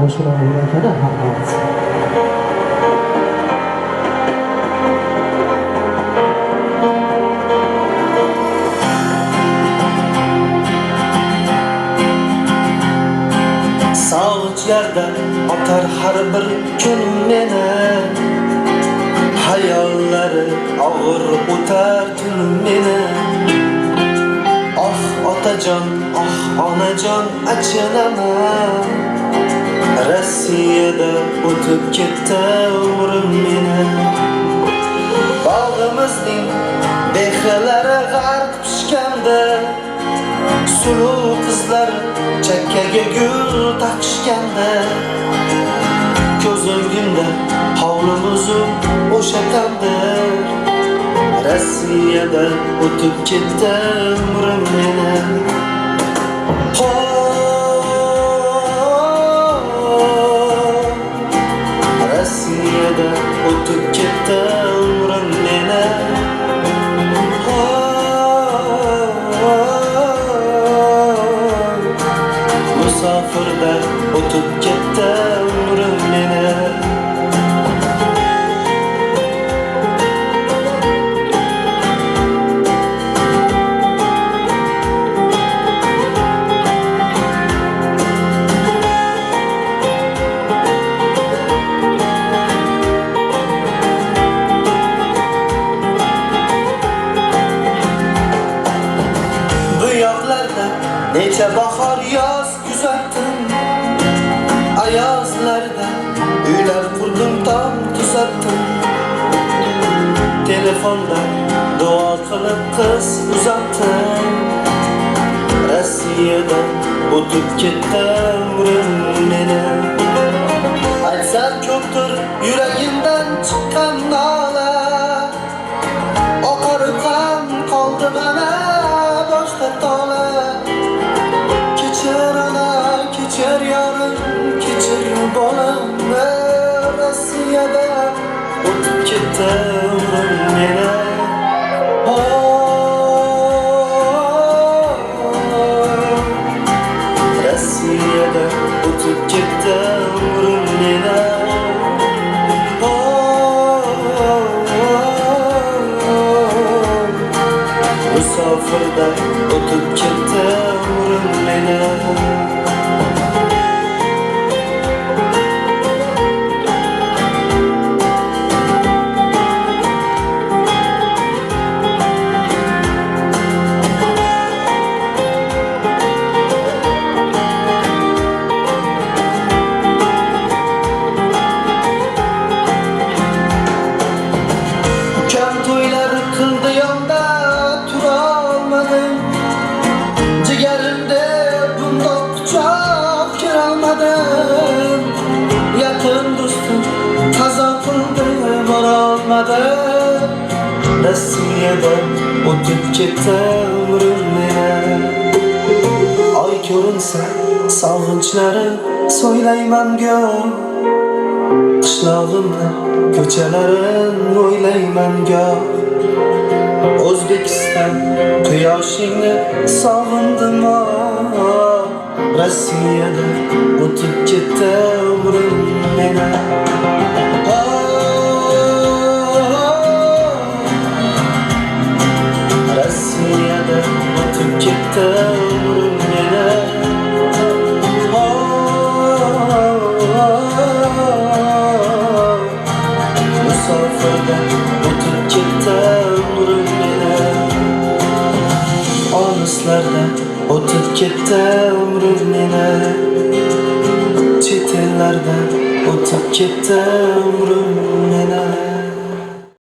ashulalar ekani hammamiz. Sog'inchlarda otar har bir kun meni, hayollari og'ir o'tar tun meni. Oh otajon, oh onajon achinaman, Rossiyada o'tib ketdi umrim meni. Bog'imizning behlari g'arq pishganda, suluv qizlar chakkaga gul taqishganda, ko'z o'ngimda hovlimiz o'sha tandir, Rossiyada o'tib ketdi umrim meni. Rossiyada o'tib ketdi umrim meni. Musofirda o'tib ketdi umrim meni. Bu yoqlarda necha bahor yoz kuzatdim, ayozlarda uylar qurdim, tom tuzatdim. Telefonda duo qilib qiz uzatdim, Rossiyada o'tib ketdi umrim meni. Aytsam ko'pdir yuragimdan chiqqan nola, oqarib ham qoldi mana boshqa tola. Kechir ona, kechir yorim, kechir bolam, Rossiyada o'tib ketdi umrim meni. Rossiyada o'tib ketdi umrim meni. Musofirda o'tib ketdi umrim meni. Ukam to'ylar qildi yonda, tura olmadim. Jigarimda bundoq quchoq kirolmadim. Yaqin do'stim qazo qildi, bora olmadim. Rossiyada o'tib ketdi umrim meni. Oy ko'rinsa sog'inchlarim so'ylayman goh, qishlog'imni ko'chalarin o'ylayman goh. O'zbekiston quyoshingni sog'indim, Rossiyada o'tib ketdi umrim meni. Rossiyada o'tib ketdi umrim meni. Musofirda o'tib ketdi umrim meni. Olislarda o'tib ketdi umrim meni. Chet ellarda o'tib ketdi umrim meni.